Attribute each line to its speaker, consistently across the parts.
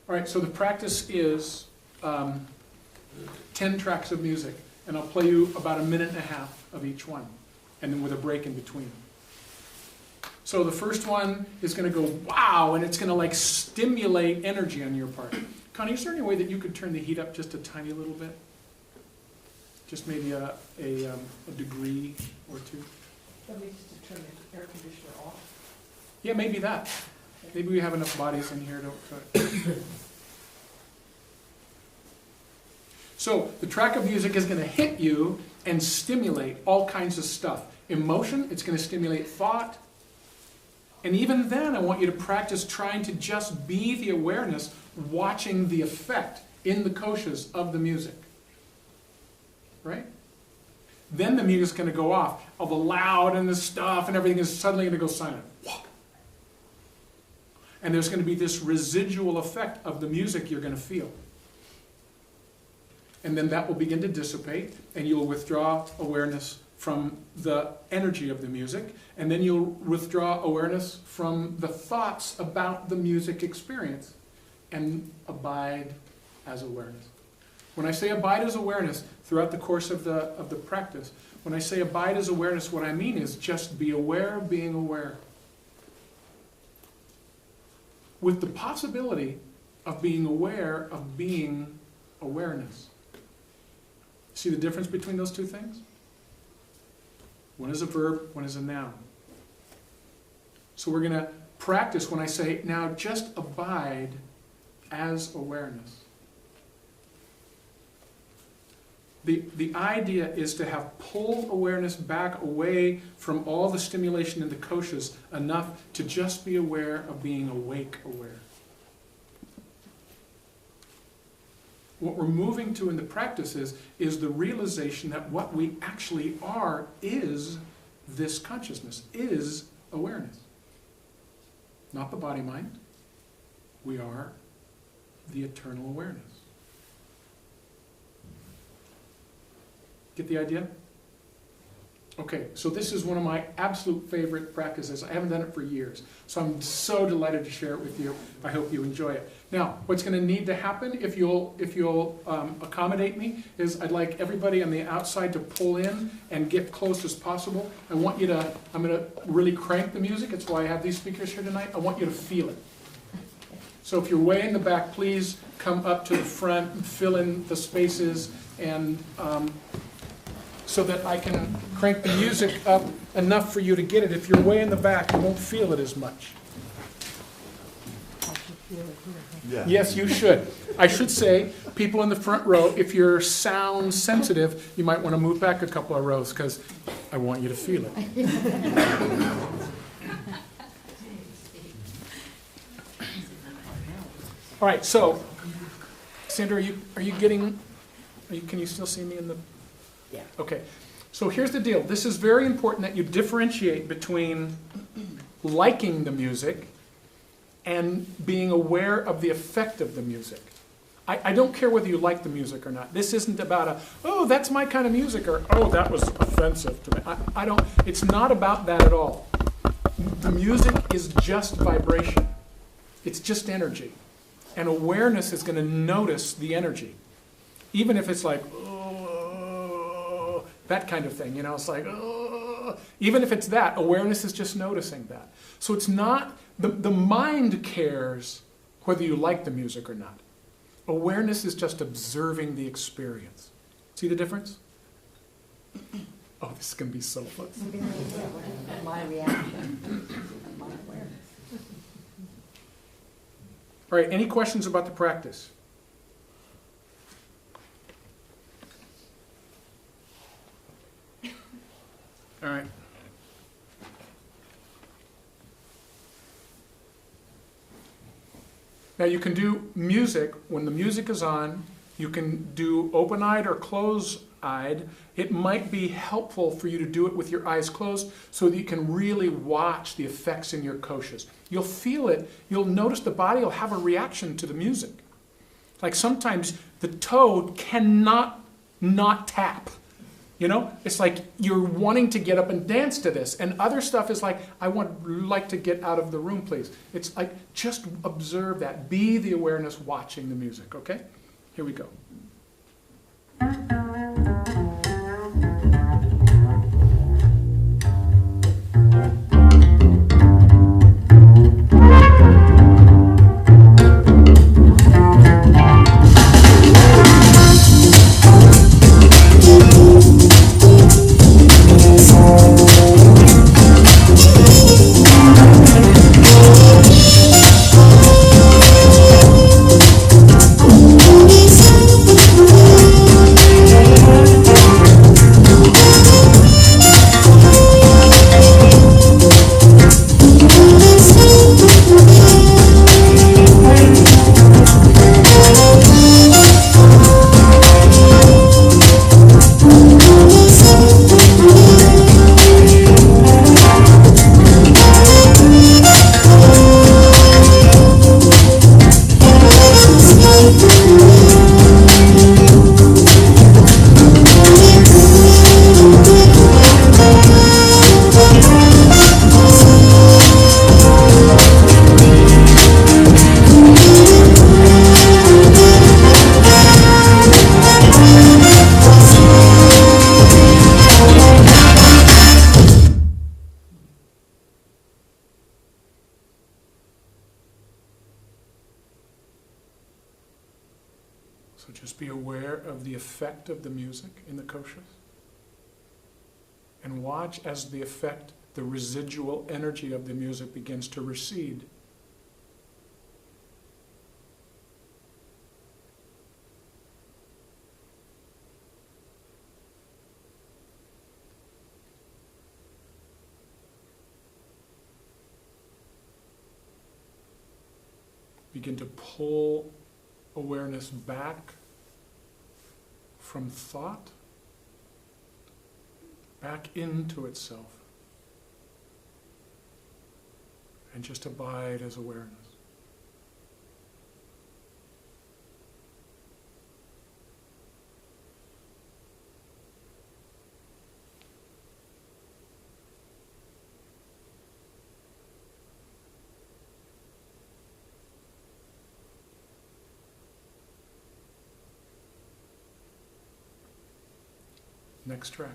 Speaker 1: All right, so the practice is 10 tracks of music, and I'll play you about 1.5 minutes of each one, and then with a break in between. So the first one is going to go, wow, and it's going to like stimulate energy on your part. Connie, is there any way that you could turn the heat up just a tiny little bit? Just maybe a degree or two?
Speaker 2: Let me just turn the air conditioner off.
Speaker 1: Yeah, maybe that. Maybe we have enough bodies in here to... So the track of music is going to hit you and stimulate all kinds of stuff. Emotion, it's going to stimulate thought. And even then, I want you to practice trying to just be the awareness, watching the effect in the koshas of the music. Right? Then the music's going to go off. All the loud and the stuff and everything is suddenly going to go silent. And there's going to be this residual effect of the music you're going to feel. And then that will begin to dissipate, and you'll withdraw awareness from the energy of the music, and then you'll withdraw awareness from the thoughts about the music experience, and abide as awareness. When I say abide as awareness throughout the course of the practice, when I say abide as awareness, what I mean is just be aware of being aware. With the possibility of being aware of being awareness. See the difference between those two things? One is a verb, one is a noun. So we're going to practice when I say, now just abide as awareness. The idea is to have pulled awareness back away from all the stimulation in the koshas enough to just be aware of being awake aware. What we're moving to in the practice is the realization that what we actually are is this consciousness, is awareness. Not the body-mind. We are the eternal awareness. Get the idea? Okay, so this is one of my absolute favorite practices. I haven't done it for years, so I'm so delighted to share it with you. I hope you enjoy it. Now, what's going to need to happen, if you'll accommodate me, is I'd like everybody on the outside to pull in and get close as possible. I'm going to really crank the music. It's why I have these speakers here tonight. I want you to feel it. So if you're way in the back, please come up to the front and fill in the spaces, and so that I can crank the music up enough for you to get it. If you're way in the back, you won't feel it as much.
Speaker 3: Yeah.
Speaker 1: Yes, you should. I should say, people in the front row, if you're sound sensitive, you might want to move back a couple of rows, because I want you to feel it. All right, so, Sandra, can you still see me in the...
Speaker 2: Yeah.
Speaker 1: Okay, so here's the deal. This is very important that you differentiate between liking the music and being aware of the effect of the music. I don't care whether you like the music or not. This isn't about oh, that's my kind of music, or oh, that was offensive to me. It's not about that at all. The music is just vibration. It's just energy. And awareness is going to notice the energy. Even if it's like, that kind of thing, it's like, even if it's that, awareness is just noticing that. So it's not, the mind cares whether you like the music or not. Awareness is just observing the experience. See the difference? Oh, this is going to be so fun.
Speaker 2: My reaction, my awareness.
Speaker 1: All right, any questions about the practice? All right. Now you can do music, when the music is on, you can do open-eyed or closed-eyed. It might be helpful for you to do it with your eyes closed so that you can really watch the effects in your koshas. You'll feel it, you'll notice the body will have a reaction to the music. Like sometimes the toe cannot not tap. You know, it's like you're wanting to get up and dance to this, and other stuff is like, I would like to get out of the room, please. It's like, just observe that. Be the awareness watching the music, okay? Here we go. So just be aware of the effect of the music in the koshas. And watch as the effect, the residual energy of the music begins to recede. Begin to pull awareness back from thought, back into itself, and just abide as awareness. Next track.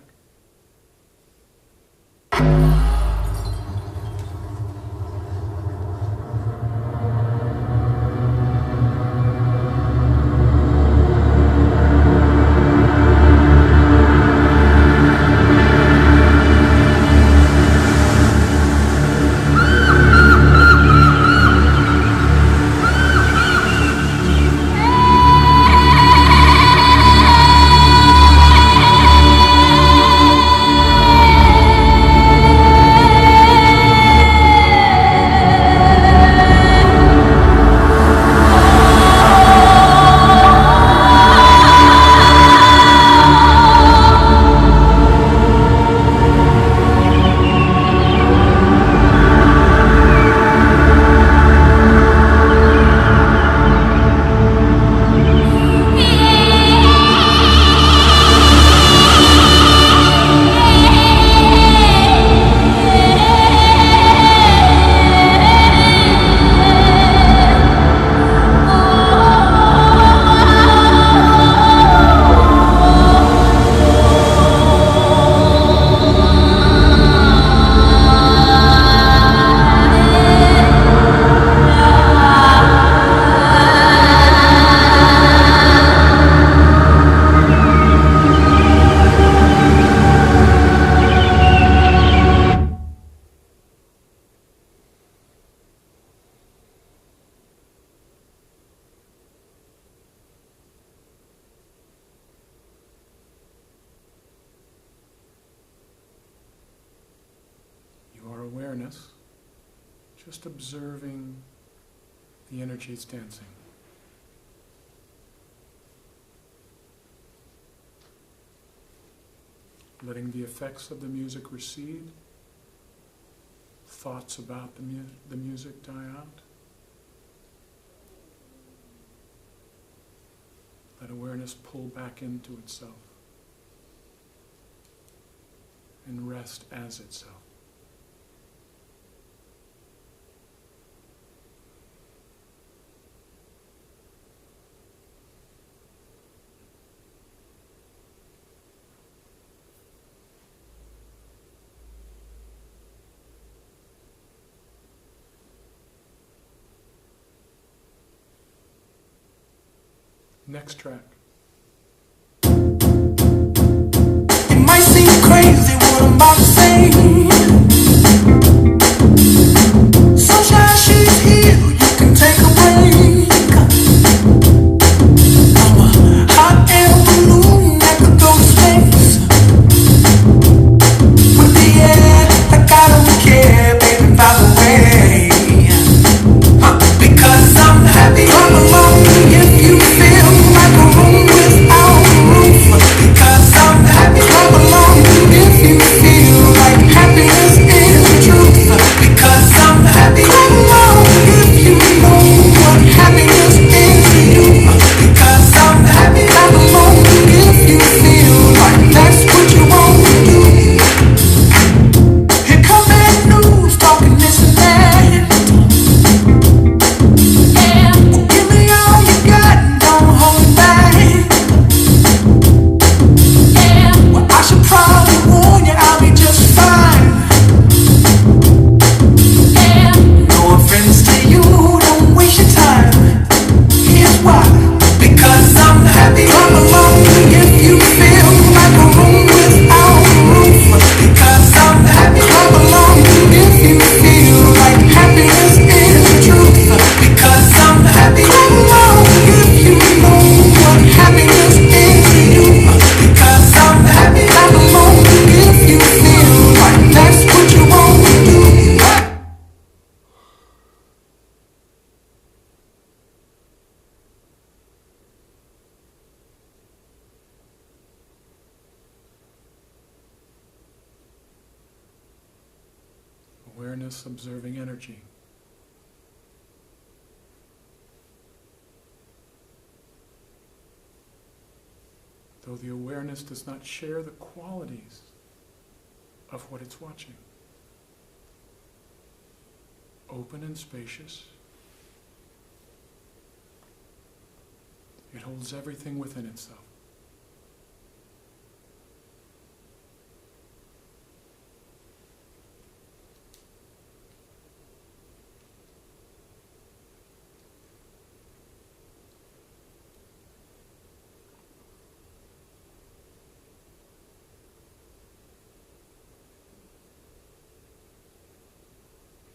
Speaker 1: Awareness, just observing the energies dancing. Letting the effects of the music recede, thoughts about the music die out. Let awareness pull back into itself. and rest as itself. Next track.
Speaker 3: It might seem crazy what I'm about to say. Sunshine, she's here, you can take a break. I'm a hot air balloon that could go to space. With the air, like I don't care, baby, by the way. Because I'm happy, I'm alone if you feel like a room without a roof. Because I'm happy, I'm alone if you feel like happiness is the truth. Because I'm happy, I'm alone if you know what happiness is to you. Because I'm happy, I'm alone if you feel like that's what you want to do. Here come bad news talking this and that. Give me all you got and don't hold it back. Well, I should probably warn you, I'll be just fine. No offense to you, don't waste your time. Here's why. Because I'm happy, I'm alone if you feel like a room without a roof. Because I'm happy, I'm alone if you feel like happiness is the truth. Because I'm happy, I'm alone if you know what happiness is to you. Because I'm happy, I'm alone if you feel like that's what you want to do.
Speaker 1: Awareness observing energy. Though the awareness does not share the qualities of what it's watching. Open and spacious. It holds everything within itself.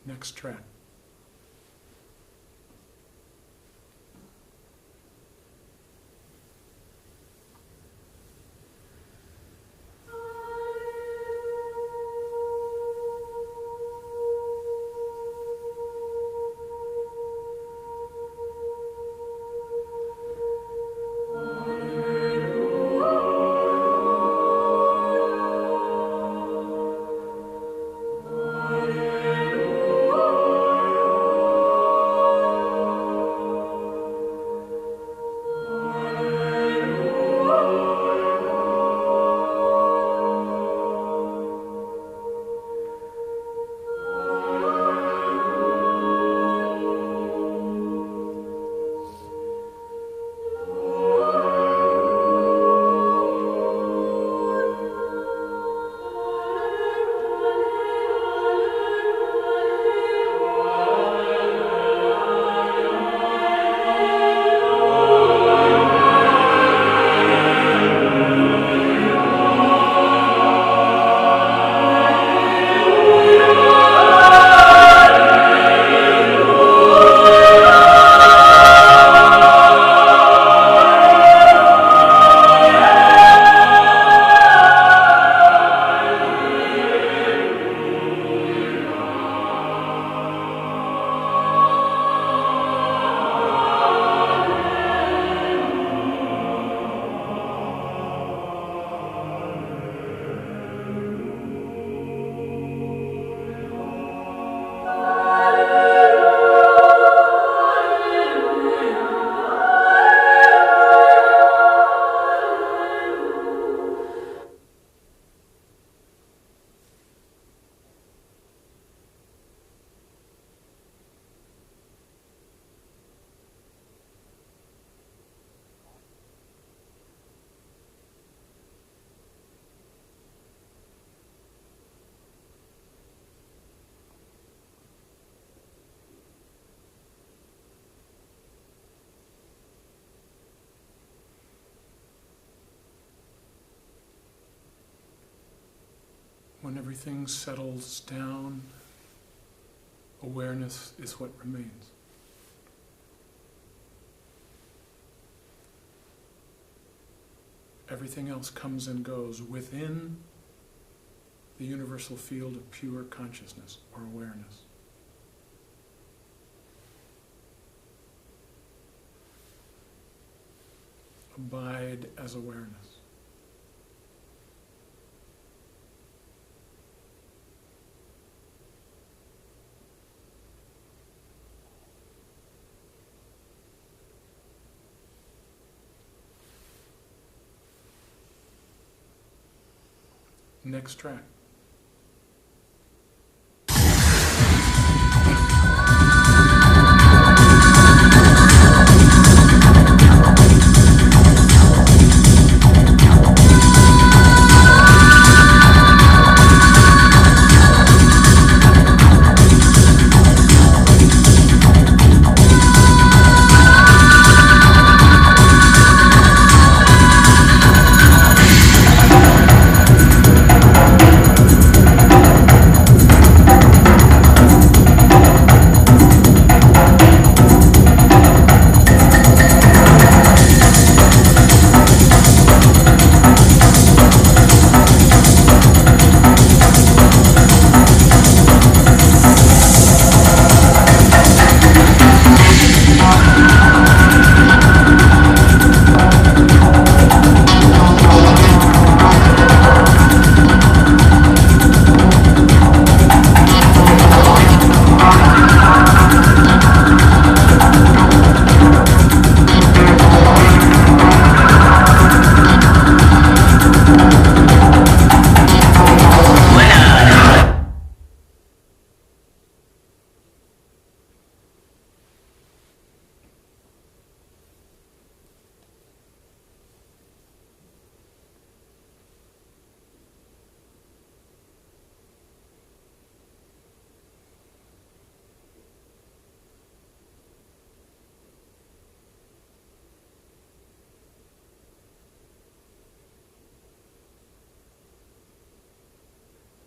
Speaker 1: Next track. when everything settles down, awareness is what remains. Everything else comes and goes within the universal field of pure consciousness or awareness. Abide as awareness. Next track.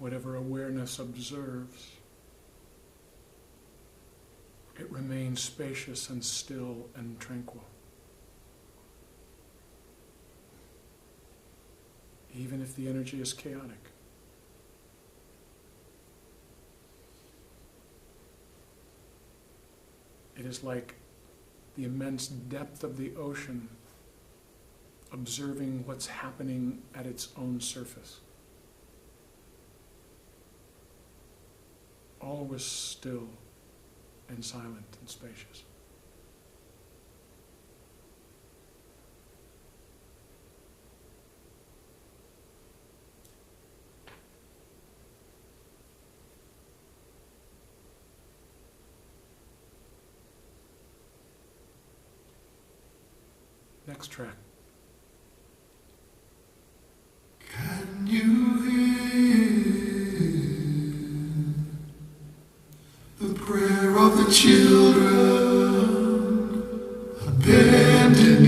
Speaker 1: Whatever awareness observes, it remains spacious and still and tranquil. Even if the energy is chaotic. It is like the immense depth of the ocean observing what's happening at its own surface. Always still and silent and spacious. Next track.
Speaker 3: Can you hear the prayer of the children abandoning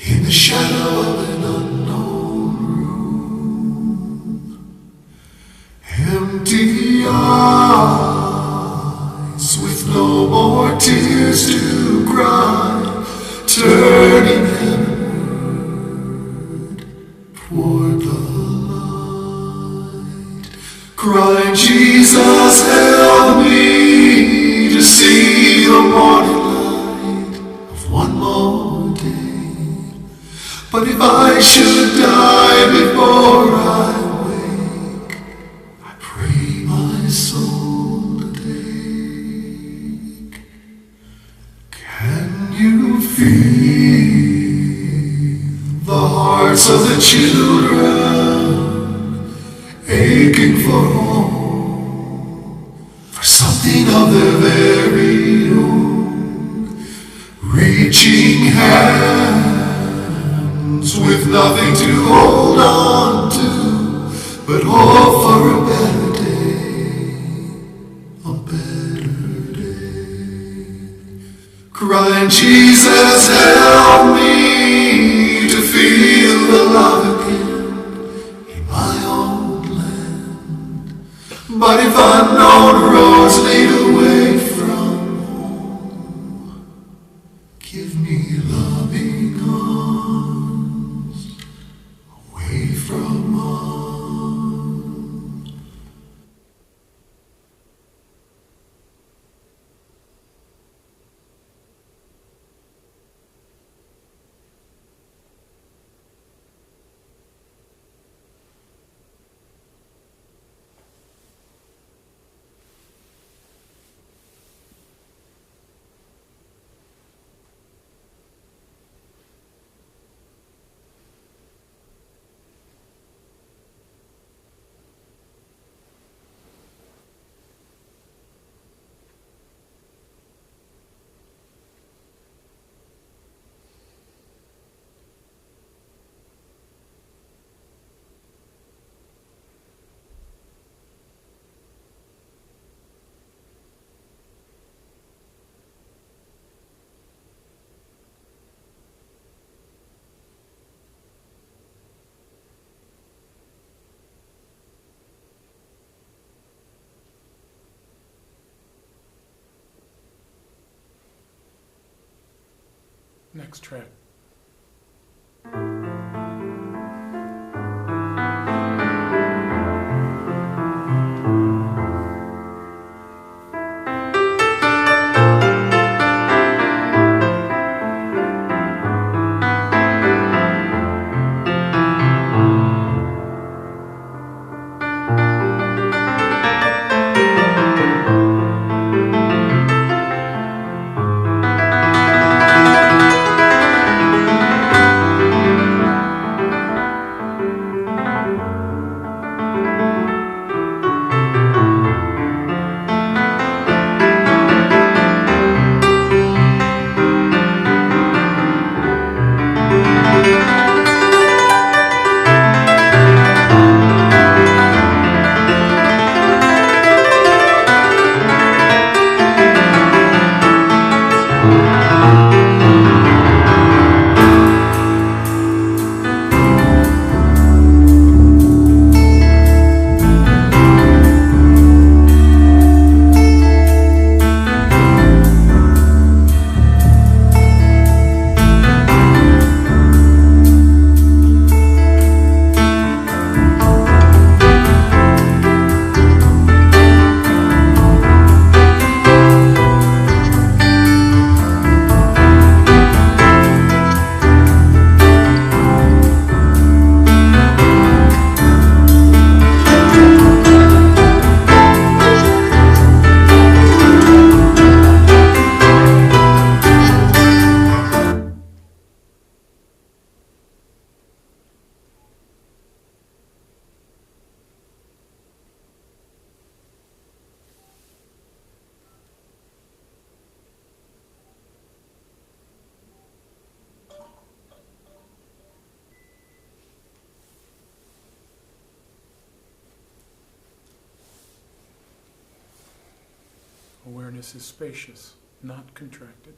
Speaker 3: in the shadow of an unknown room? Empty eyes with no more tears to cry, turning heavenward toward the light, crying, Jesus, help me to see the morning light of one more day. But if I should die before I wake, I pray my soul to take. Can you feel the hearts of the children aching for home, for something of their very own, reaching hands with nothing to hold on to, but hope for a better day, a better day. Crying, Jesus, help me to feel the love again in my own all the roads lead away from home. Give me loving arms away from home.
Speaker 1: Next track. Awareness is spacious, not contracted.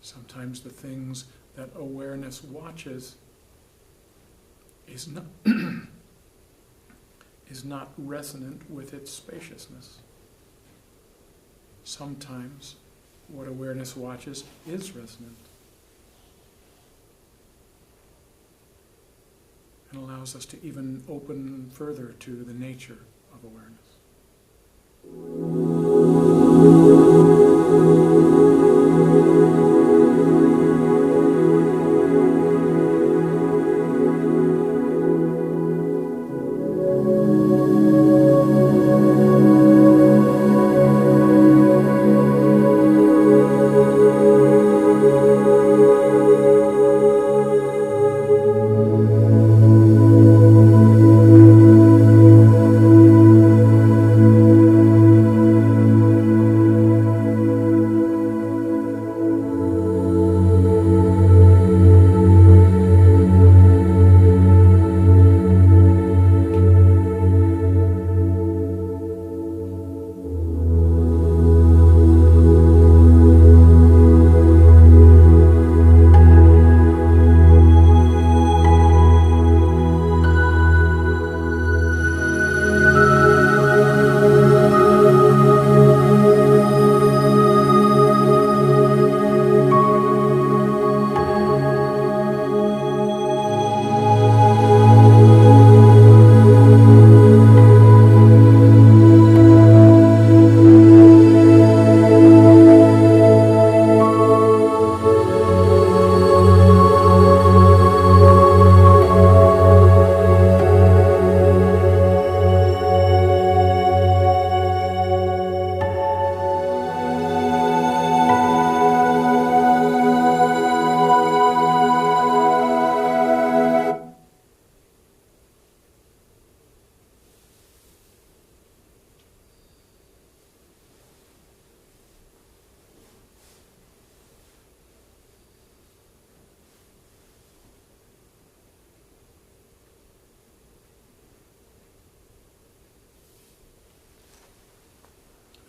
Speaker 1: Sometimes the things that awareness watches is not resonant with its spaciousness. Sometimes what awareness watches is resonant and allows us to even open further to the nature of awareness.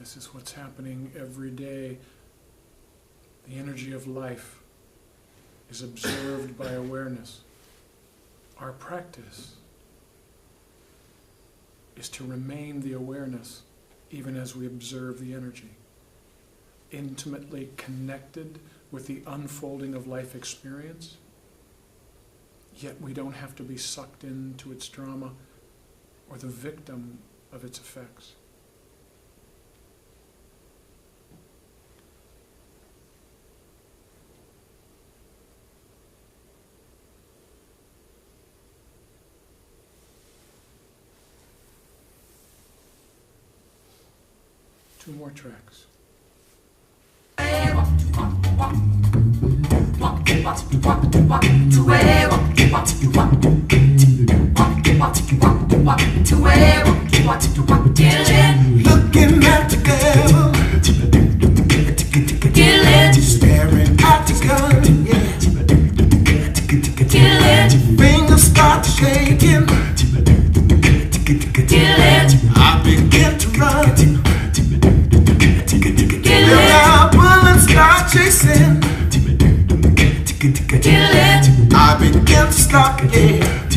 Speaker 1: This is what's happening every day. The energy of life is observed by awareness. Our practice is to remain the awareness even as we observe the energy, intimately connected with the unfolding of life experience, yet we don't have to be sucked into its drama or the victim of its effects. Two more tracks.
Speaker 3: Looking at the girl, staring at the gun, yeah. Fingers start shaking, I begin to run. Now bullets start chasing, I begin to stop, yeah.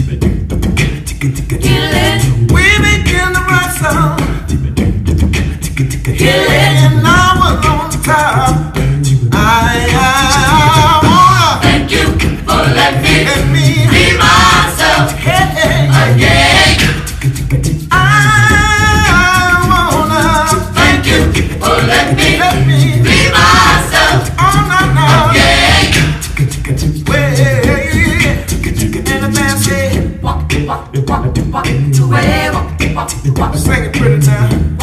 Speaker 3: We begin to rise up, and now we're on top. I wanna
Speaker 4: Thank you for letting
Speaker 3: let
Speaker 4: me
Speaker 3: me
Speaker 4: be myself
Speaker 3: hey,
Speaker 4: again.
Speaker 3: I wanna
Speaker 4: Thank you for letting
Speaker 3: let
Speaker 4: me
Speaker 3: me
Speaker 4: be myself
Speaker 3: on now.
Speaker 4: again.
Speaker 3: And the man said,
Speaker 4: Walk to where,
Speaker 3: sing it pretty time.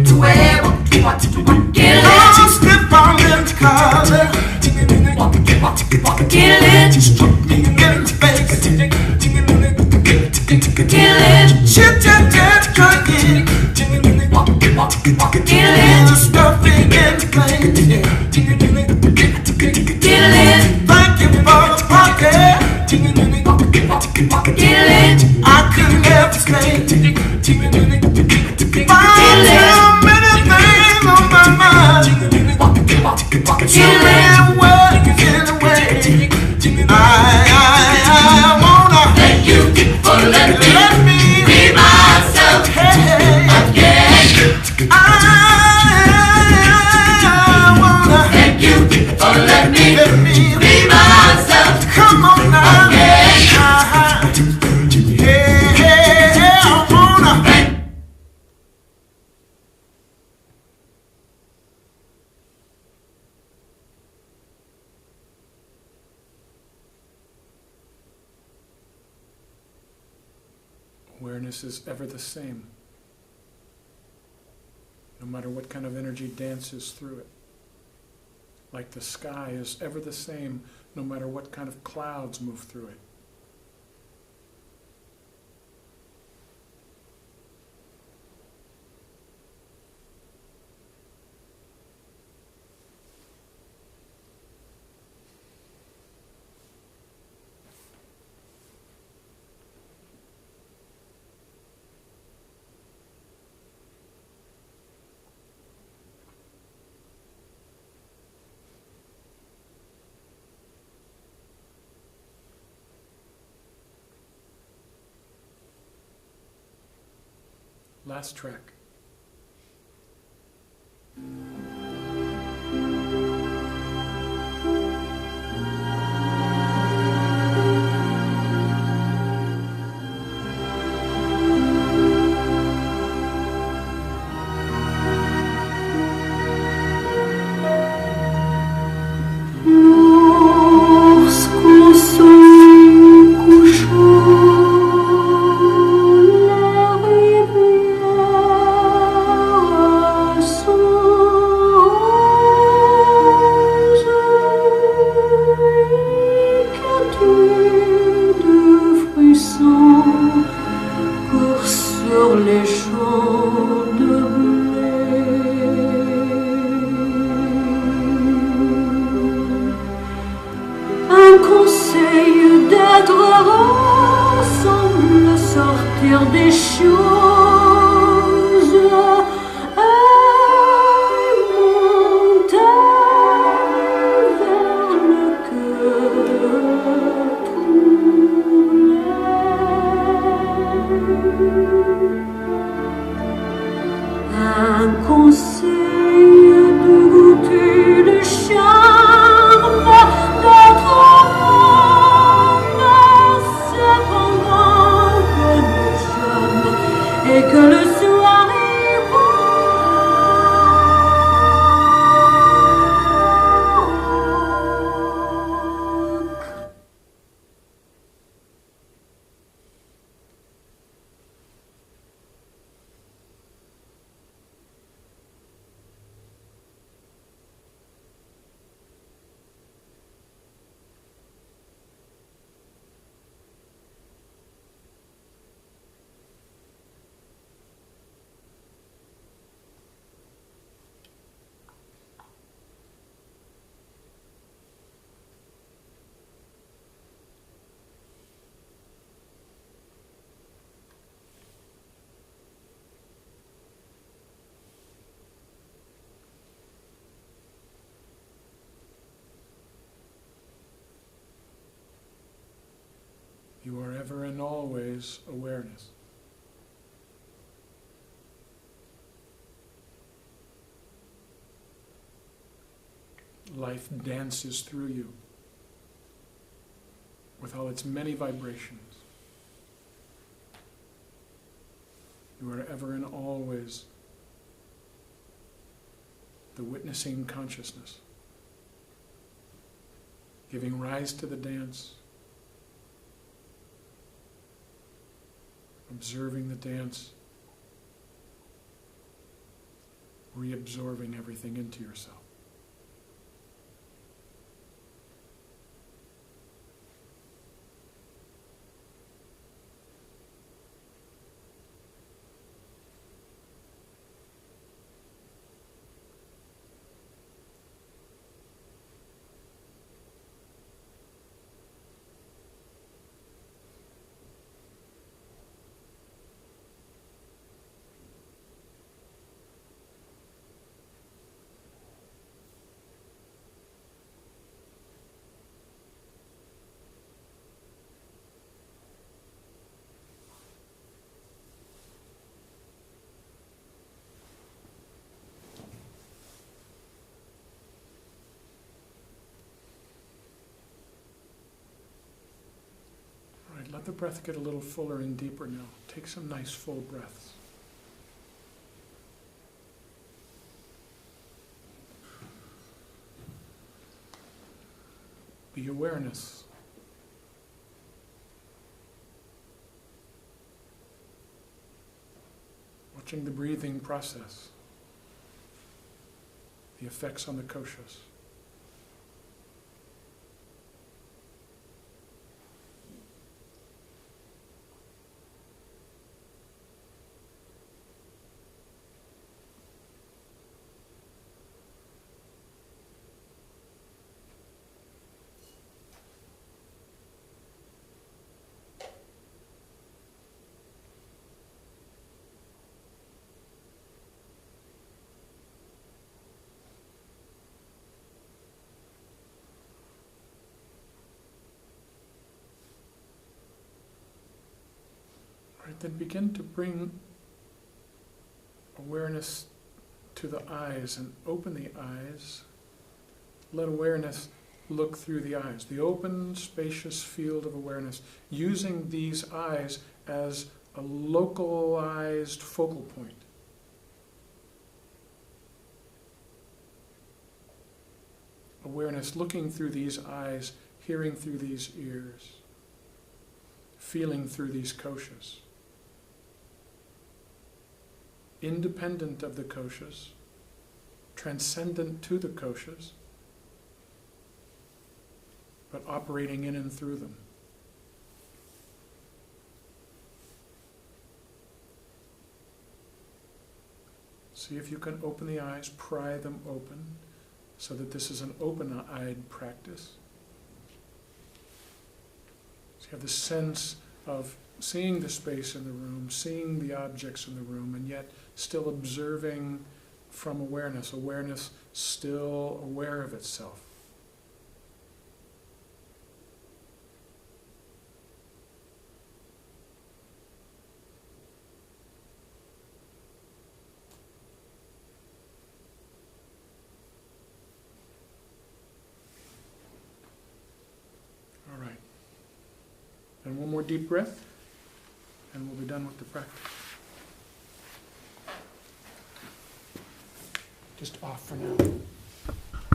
Speaker 4: to where, get
Speaker 3: Don't slip on in the collar,
Speaker 4: it, get it,
Speaker 3: get in the face.
Speaker 4: get it,
Speaker 3: Chit chat chat drinking,
Speaker 4: get
Speaker 3: and the
Speaker 4: it,
Speaker 3: stuff begin to play.
Speaker 4: get it,
Speaker 3: Thank you for the party.
Speaker 4: get it,
Speaker 3: I could never stay. Find so many things on my mind. So many words in the way. I wanna
Speaker 4: thank you for letting me
Speaker 3: let me
Speaker 4: be myself
Speaker 3: hey.
Speaker 4: again.
Speaker 3: I wanna
Speaker 4: Thank you for letting
Speaker 3: let
Speaker 4: me
Speaker 3: me
Speaker 4: be myself
Speaker 3: come on now.
Speaker 4: again.
Speaker 3: Hey, hey, hey, I wanna.
Speaker 1: Awareness is ever the same, no matter what kind of energy dances through it. Like the sky is ever the same, no matter what kind of clouds move through it. Last track.
Speaker 5: Lorsqu'au soleil couchant, la rivière songe éclatée de frissons court sur les champs de blé. Un conseil d'être heureux semble sortir des choses.
Speaker 1: You are ever and always awareness. Life dances through you with all its many vibrations. You are ever and always the witnessing consciousness, giving rise to the dance, observing the dance, reabsorbing everything into yourself. Let the breath get a little fuller and deeper now. Take some nice full breaths. Be awareness. Watching the breathing process, the effects on the koshas. Right, then begin to bring awareness to the eyes and open the eyes. Let awareness look through the eyes, the open, spacious field of awareness, using these eyes as a localized focal point. Awareness looking through these eyes, hearing through these ears, feeling through these koshas. Independent of the koshas, transcendent to the koshas, but operating in and through them. See if you can open the eyes, pry them open, so that this is an open-eyed practice. So you have the sense of seeing the space in the room, seeing the objects in the room, and yet still observing from awareness, awareness still aware of itself. All right. And one more deep breath, and we'll be done with the practice. Just off for now.